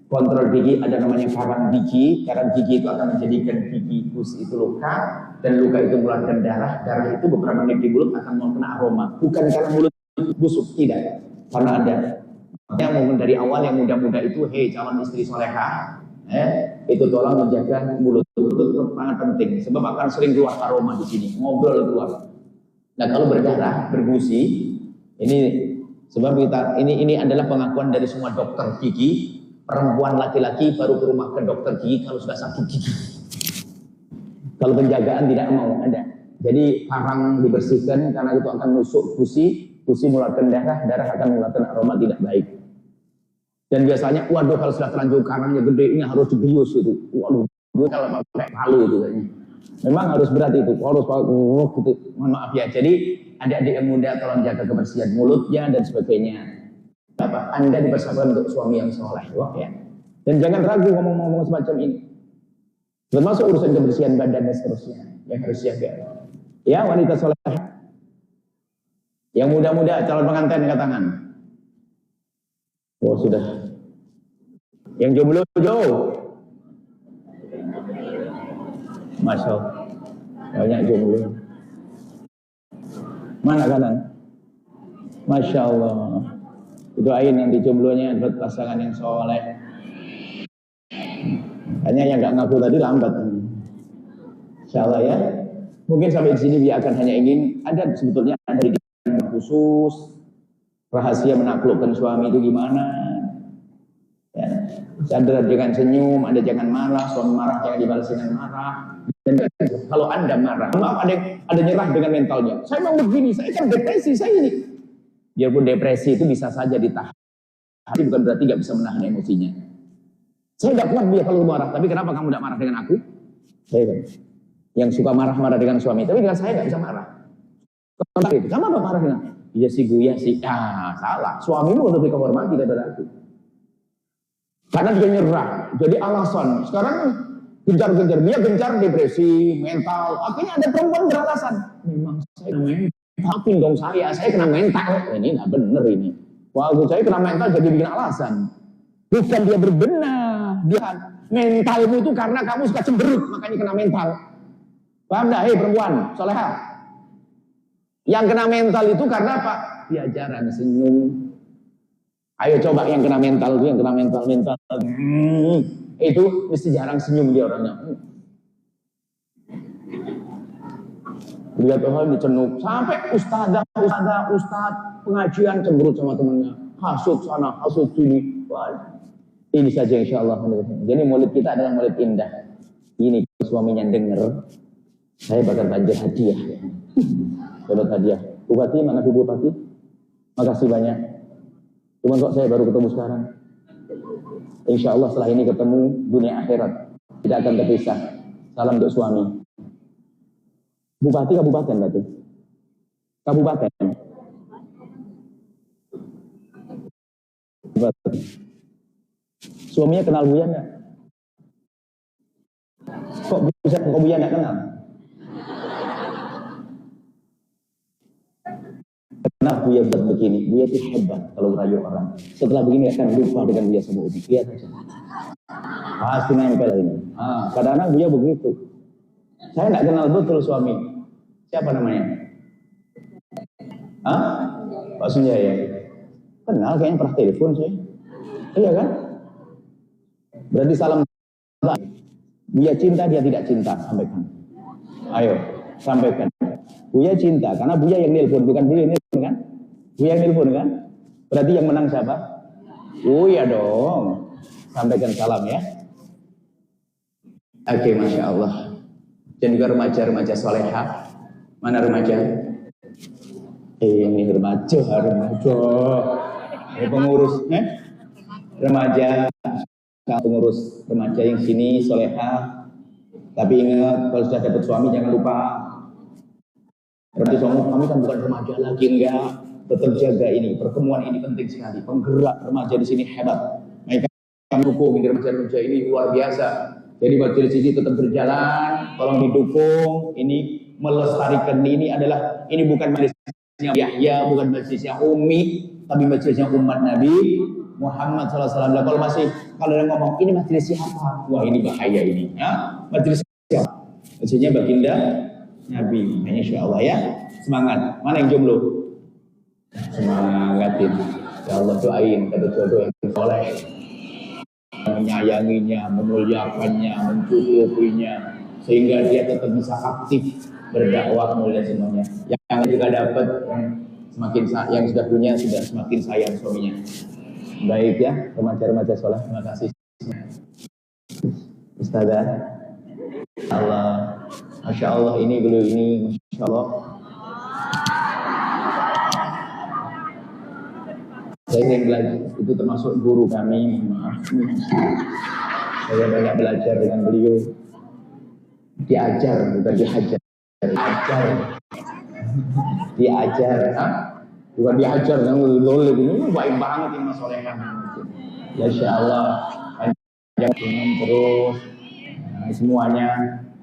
kontrol gigi, ada namanya karang gigi. Karang gigi itu akan menjadikan gigi itu luka, dan luka itu mengeluarkan darah. Darah itu beberapa menit di mulut akan mengena aroma. Bukan karena mulut busuk, tidak. Karena ada. Yang mungkin dari awal yang muda-muda itu, hei calon istri soleha, itu tolong menjaga mulut itu sangat penting. Sebab akan sering keluar aroma di sini, ngobrol keluar. Nah kalau berdarah, berbusi, ini sebab ini adalah pengakuan dari semua dokter gigi. Perempuan laki-laki baru ke rumah ke dokter gigi kalau sudah sakit gigi. Kalau penjagaan tidak mau ada. Jadi karang dibersihkan karena itu akan nusuk gusi mengeluarkan darah akan mengeluarkan aroma tidak baik. Dan biasanya, waduh kalau sudah terlanjur karangnya gede ini harus dibius itu. Waduh, gue kalau pakai palu itu kayaknya. Memang harus berat itu, harus gitu. Mohon maaf ya. Jadi adik-adik yang muda tolong jaga kebersihan mulutnya dan sebagainya. Anda dipersiapkan untuk suami yang soleh, ya. Dan jangan ragu ngomong-ngomong semacam ini. Termasuk urusan kebersihan badan dan seterusnya yang harus jaga. Ya, wanita soleh. Yang muda-muda calon pengantin angkat tangan. Oh sudah. Yang jomblo jauh. Masya Allah, banyak jomblo. Mana kanan? Masya Allah. Doain nanti jomblonya buat pasangan yang soleh. Hanya yang nggak ngaku tadi lambat. Insya Allah ya. Mungkin sampai di sini dia akan hanya ingin ada sebetulnya ada khusus rahasia menaklukkan suami itu gimana. Ya. Ada dengan senyum, ada jangan marah, suami marah jangan dibalas dengan marah. Dan kalau Anda marah, maaf ada nyerah dengan mentalnya. Saya mau begini, saya kan depresi, saya ini. Biarpun depresi itu bisa saja ditahan, tapi bukan berarti nggak bisa menahan emosinya. Saya tidak kuat dia kalau marah, tapi kenapa kamu tidak marah dengan aku? Saya kan yang suka marah-marah dengan suami, tapi dengan saya nggak bisa marah. Kamu apa marah dengan? Iya sih Buya sih. Ah, salah. Suamimu lebih kehormati daripada aku. Karena dia nyerah, jadi alasan. Sekarang gencar-gencar, dia gencar depresi, mental. Akhirnya ada perempuan beralasan. Memang saya kena mental, dong saya kena mental. Ini nggak bener ini. Wah, saya kena mental jadi bikin alasan. Bukan dia berbenah, dia mentalmu itu karena kamu suka cemberut, makanya kena mental. Paham dah, hei perempuan, soleha. Yang kena mental itu karena apa? Dia jarang senyum. Ayo coba yang kena mental itu, yang kena mental. Itu mesti jarang senyum dia orangnya. Lihat orang dicenuk. Sampai ustad pengajian cemberut sama temennya. Hasut sana, hasut sini. Wah, ini saja insya Allah. Jadi maulid kita adalah maulid indah. Ini suaminya denger, saya bakal banjir hadiah. Dapat hadiah. Bupati, mana Bu Bupati? Makasih banyak. Cuma kok saya baru ketemu sekarang. Insya Allah setelah ini ketemu dunia akhirat. Tidak akan terpisah. Salam untuk suami. Bupati kabupaten berarti? Kabupaten. Bupati. Suaminya kenal Buya enggak? Kok Buya enggak kenal? Kenapa Buya buat begini? Buya itu hebat kalau merayu orang. Setelah begini akan lupa dengan Buya sama Umi. Lihat aja. Pasti nempel ini. Kadang-kadang Buya begitu. Saya nggak kenal betul suami. Siapa namanya? Pak Sunjaya. Kenal kayaknya pernah telepon saya. Iya kan? Berarti salam. Buya cinta, dia tidak cinta. Sampaikan. Ayo, sampaikan. Buya cinta, karena Buya yang nelpon, bukan Buya yang nelpon kan? Buya yang nelpon kan? Berarti yang menang siapa? Buya dong. Sampaikan salam ya. Oke, Masya Allah. Dan juga remaja-remaja soleha. Mana remaja? Ini remaja. Pengurus, remaja. Pengurus remaja yang sini soleha. Tapi ingat, kalau sudah dapat suami jangan lupa. Berarti kami kan bukan remaja lagi, enggak. Tetap jaga ini, pertemuan ini penting sekali. Penggerak remaja di sini hebat. Mereka mendukung remaja-remaja ini luar biasa. Jadi majelis ini tetap berjalan, tolong didukung. Ini melestarikan ini bukan majelisnya Yahya, bukan majelisnya Umi, tapi majelisnya umat Nabi Muhammad SAW. Kalau yang ngomong ini majelis siapa? Wah, ini bahaya ini. Ya? Majelis siapa? Majelisnya baginda Nabi. Insya Allah ya. Semangat. Mana yang jomblo? Semangatin. Ya Allah doain kata jodoh yang soleh. Menyayanginya, memuliakannya, mencukupinya, sehingga dia tetap bisa aktif berdakwah mulia semuanya. Yang juga dapat, yang sudah punya sudah semakin sayang suaminya. Baik ya, remaja-remaja soleh, terima kasih. Ustazah, Allah, Masya Allah ini beliau ini, Masya Allah. Saya yang belajar, itu termasuk guru kami. Maaf. Saya banyak belajar dengan beliau. Diajar, bukan dihajar. Diajar. Bukan diajar. Yang ini baik banget ini Mas Solehan. Ya Insya Allah. Panjang terus. Semuanya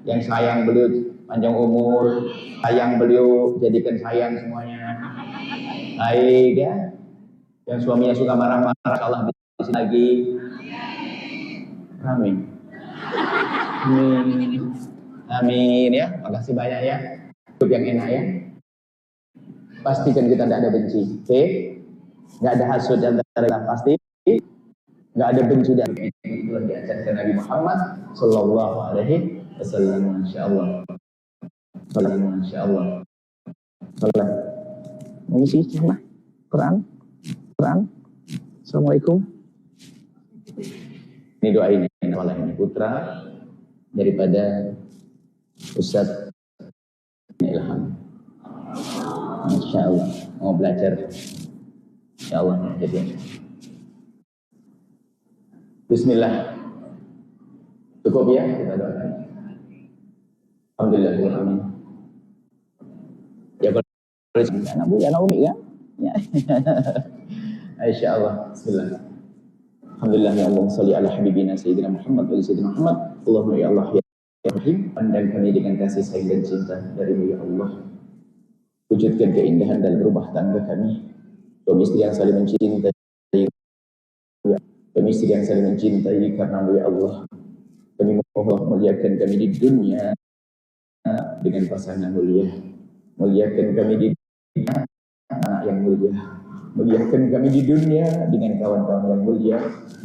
yang sayang beliau panjang umur. Sayang beliau jadikan sayang semuanya. Baik ya. Yang suaminya suka marah-marah, Allah di sini lagi. Amin. Amin. Amin ya. Makasih banyak ya. Hidup yang enak ya. Pastikan kita tidak ada benci. Oke? Nggak ada hasud antara kita, pasti. Nggak ada benci dan itu diajarkan Nabi Muhammad Sallallahu Alaihi Wasallam. Insyaallah. Insyaallah. Salah. Mengisi sama Quran. Assalamualaikum. Ini doa ini putra daripada Ustadz Ilham. Masya Allah mau belajar. Insya Allah jadi. Bismillah. Cukup ya, kita doakan. Alhamdulillah, amin. Ya kalau anak bu, anak umi kan? Ya. Insyaallah. Bismillah. Alhamdulillah ya Allah, salli ala habibina sayyidina Muhammad wa sayyidina Muhammad. Allahumma ya Allah ya Rahim, pandang kami dengan kasih sayang dan cinta darimu ya Allah. Wujudkan keindahan dalam rumah tangga kami. Suami istri yang saling mencintai, suami istri yang saling mencintai karena ya Allah. Kami mohon muliakan kami di dunia dengan pasangan mulia, muliakan kami di dunia anak yang mulia, muliakan kami di dunia dengan kawan-kawan yang mulia,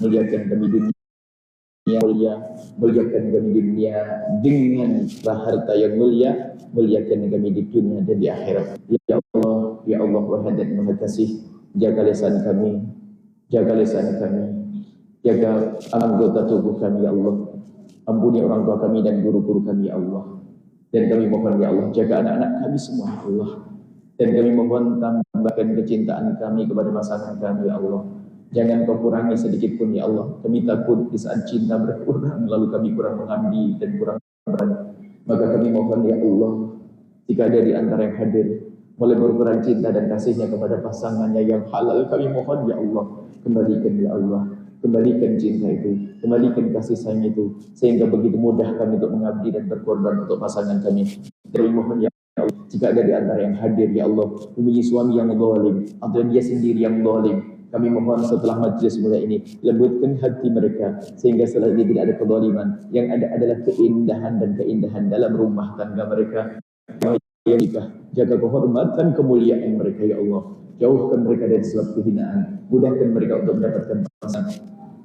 muliakan kami di dunia mulia, muliakan kami di dunia dengan harta yang mulia, muliakan kami di dunia dan di akhirat. Ya Allah Wahai dan Maha Kasih, jaga lisan kami, jaga lisan kami, jaga anggota tubuh kami ya Allah. Ampuni orang tua kami dan guru-guru kami ya Allah. Dan kami mohon ya Allah, jaga anak-anak kami semua ya Allah. Dan kami mohon tambahkan kecintaan kami kepada pasangan kami ya Allah. Jangan kau kurangi sedikit pun ya Allah. Kami takut di saat cinta berkurang, lalu kami kurang mengabdi dan kurang berani. Maka kami mohon ya Allah, jika ada di antara yang hadir mulai berkurang cinta dan kasihnya kepada pasangannya yang halal, kami mohon ya Allah, kembalikan ya Allah, kembalikan cinta itu, kembalikan kasih sayang itu, sehingga begitu mudah kami untuk mengabdi dan berkorban untuk pasangan kami. Kami mohon ya Allah, jika ada di antara yang hadir ya Allah, mempunyai suami yang zalim atau dia sendiri yang zalim, kami mohon setelah majlis mulia ini, lembutkan hati mereka sehingga setelah ini tidak ada kezaliman, yang ada adalah keindahan dan keindahan dalam rumah tangga mereka. Ya Allah, jaga kehormatan kemuliaan mereka ya Allah. Jauhkan mereka dari sebab kehinaan, mudahkan mereka untuk mendapatkan pasangan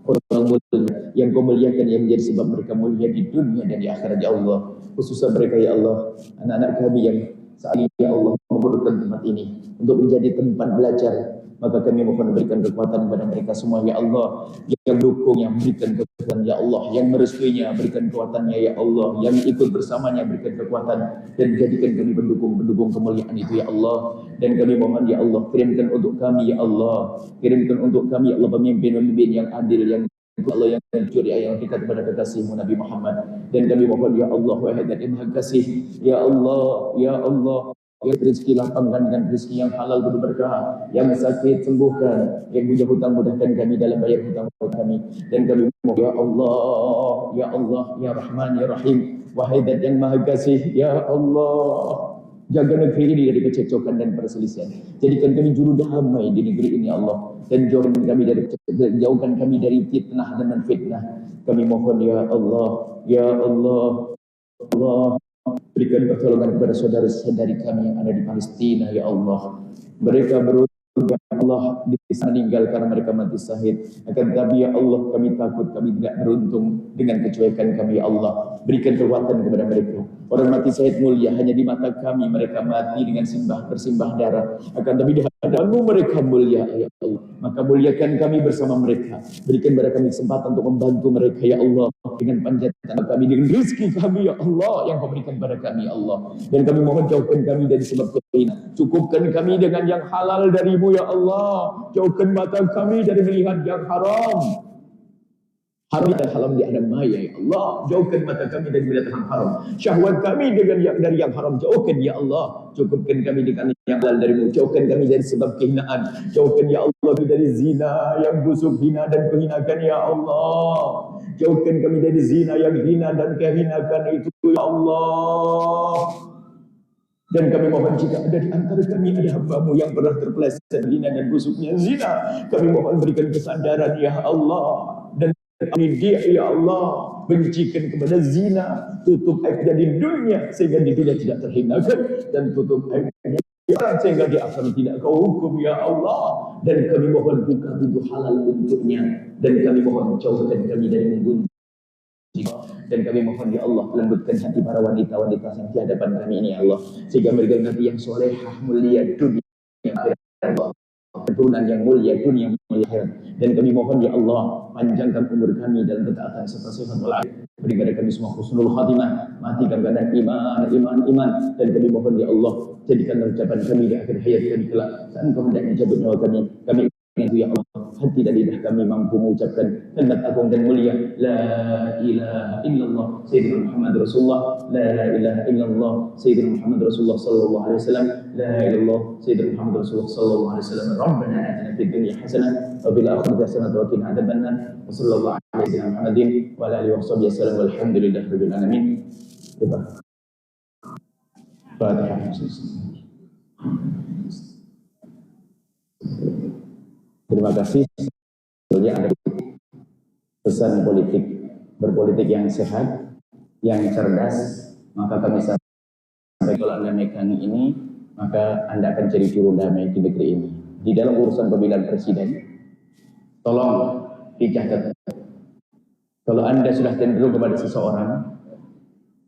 orang mulia yang kau muliakan, yang menjadi sebab mereka mulia di dunia dan di akhirat ya Allah. Khususnya mereka ya Allah, anak-anak kami yang saat ini ya Allah memerlukan tempat ini untuk menjadi tempat belajar, maka kami mohon berikan kekuatan kepada mereka semua ya Allah, yang mendukung, yang berikan kekuatan ya Allah, yang merestuinya berikan kekuatannya ya Allah, yang ikut bersamanya berikan kekuatan, dan jadikan kami pendukung kemuliaan itu ya Allah. Dan kami mohon ya Allah, kirimkan untuk kami ya Allah, kirimkan untuk kami ya Allah pemimpin-pemimpin yang adil, yang Allah, yang jujur, yang dekat kepada kekasihmu Nabi Muhammad. Dan kami mohon ya Allah Wahai dan Maha Kasih, ya Allah, ya Allah, ya rezeki lapangkan dengan rezeki yang halal berberkah, yang sakit sembuhkan, yang punya hutang mudahkan kami dalam bayar hutang kami. Dan kami mohon ya Allah, ya Allah, ya Rahman, ya Rahim, Wahai dan yang Maha Kasih, ya Allah, jaga negeri ini dari kecekcokan dan perselisihan. Jadikan kami juru damai di negeri ini Allah, dan jauhkan kami dari fitnah dan fitnah. Kami mohon ya Allah, ya Allah, Allah, berikan pertolongan kepada saudara-saudari kami yang ada di Palestina ya Allah. Mereka beruntung Allah meninggal karena mereka mati syahid. Akan tapi ya Allah, kami takut kami tidak beruntung dengan kecuekan kami ya Allah. Berikan kekuatan kepada mereka. Orang mati syahid mulia hanya di mata kami, mereka mati dengan bersimbah darah. Akan tapi di hadapanmu mereka mulia ya Allah. Maka muliakan kami bersama mereka. Berikan kepada kami kesempatan untuk membantu mereka ya Allah, dengan panjatan kami, dengan rezeki kami ya Allah yang kau berikan kepada kami ya Allah. Dan kami mohon jauhkan kami dari sebab kehinaan. Cukupkan kami dengan yang halal darimu ya Allah. Jauhkan mata kami dari melihat yang haram. Haram dan haram di alam maya ya Allah. Jauhkan mata kami dari melihat yang haram. Syahwat kami dari yang haram jauhkan ya Allah. Cukupkan kami dengan yang halal darimu. Jauhkan kami dari sebab kehinaan. Jauhkan ya Allah dari zina yang busuk, hina dan kehinakan ya Allah. Jauhkan kami dari zina yang hina dan kehinakan itu ya Allah. Dan kami mohon jika ada di antara kami ada hamba-Mu yang pernah terpeleset zina dan busuknya zina, kami mohon berikan kesadaran ya Allah. Dan ini dia ya Allah, bencikan kepada zina, tutup aibnya di dunia sehingga di dunia tidak terhinakan, dan tutup aibnya sehingga di akhirat tidak kau hukum ya Allah. Dan kami mohon buka pintu halal untuknya, dan kami mohon jauhkan kami dari menggunting. Dan kami mohon ya Allah, lembutkan hati para wanita-wanita yang di hadapan kami ini ya Allah, sehingga mereka nanti yang solehah mulia dunia yang akhirat Allah, keturunan yang mulia dunia yang mulia akhirat. Dan kami mohon ya Allah, panjangkan umur kami dalam ketaatan serta sifatul akhir. Beri kepada kami semua husnul khatimah, mati dalam keadaan iman. Dan kami mohon ya Allah, jadikan ucapan kami di akhir hayat kami kelak, saat Engkau hendak mencabut nyawa kami ingin itu ya Allah, hati dan lidah kami mampu mengucapkan kalimat agung dan mulia la ilaha illallah sayyidina Muhammad Rasulullah, la ilaha illallah sayyidina Muhammad Rasulullah sallallahu alaihi wasallam, la ilallah sayyidina Muhammad Rasulullah sallallahu alaihi wasallam. Rabbana atina fid dunya hasanah wa fil akhirati hasanah wa qina adzabannar. Wa sallallahu alaihi sayyidina Muhammadin wa ala alihi washabbihi wasallam walhamdulillahi rabbil alamin. Fatihah. Terima kasih. Sebetulnya ada pesan politik, berpolitik yang sehat, yang cerdas, maka kami sampai kalau Anda megang ini, maka Anda akan jadi juru damai di negeri ini. Di dalam urusan pemilihan presiden, tolong dicatat. Kalau Anda sudah cenderung kepada seseorang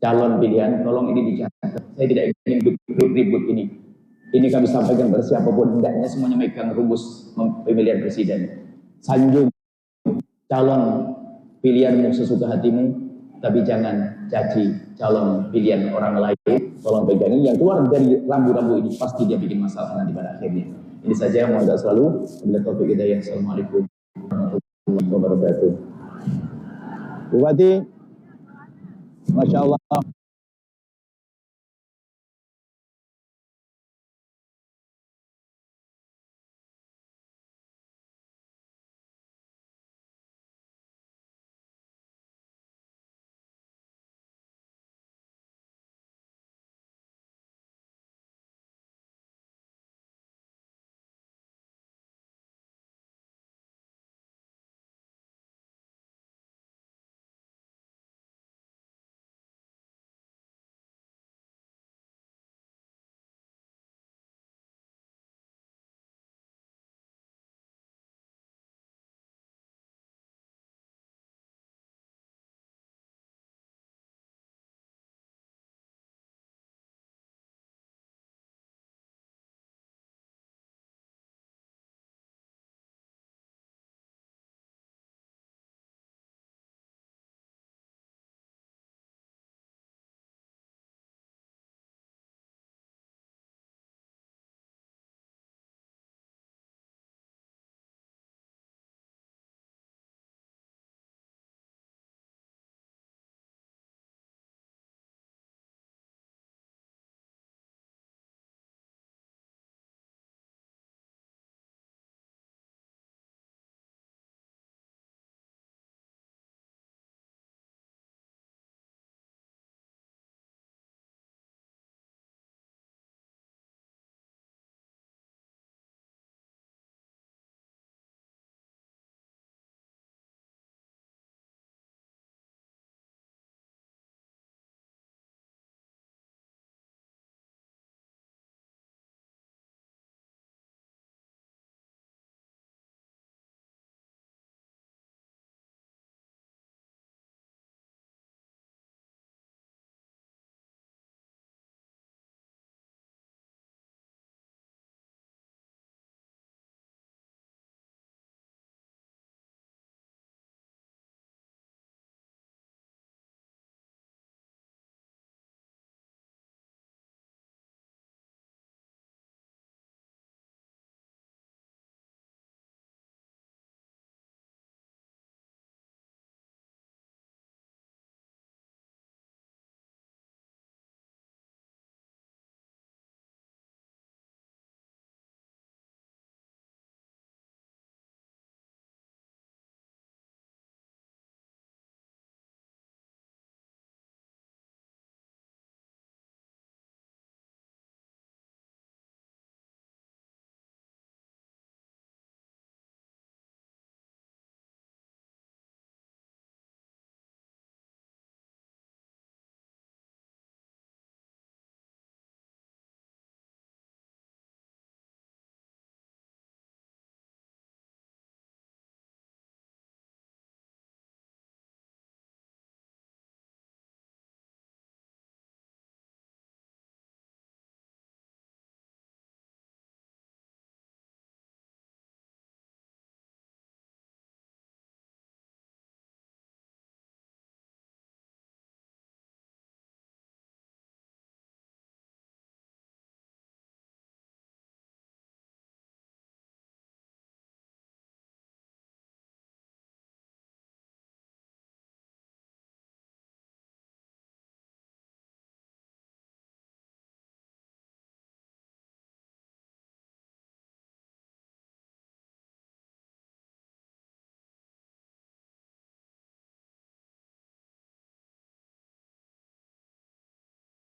calon pilihan, tolong ini dicatat. Saya tidak ingin ribut ini. Ini kami sampaikan kepada siapapun, hendaknya semuanya megang rumus pemilihan presiden. Sanjung calon pilihanmu sesuka hatimu, tapi jangan caci calon pilihan orang lain. Tolong pegangin, yang keluar dari rambu-rambu ini pasti dia bikin masalah nanti pada akhirnya. Ini saja, mohon doa selalu. Wabillahi taufiq hidayah. Assalamualaikum warahmatullahi wabarakatuh. Bupati, Masya Allah.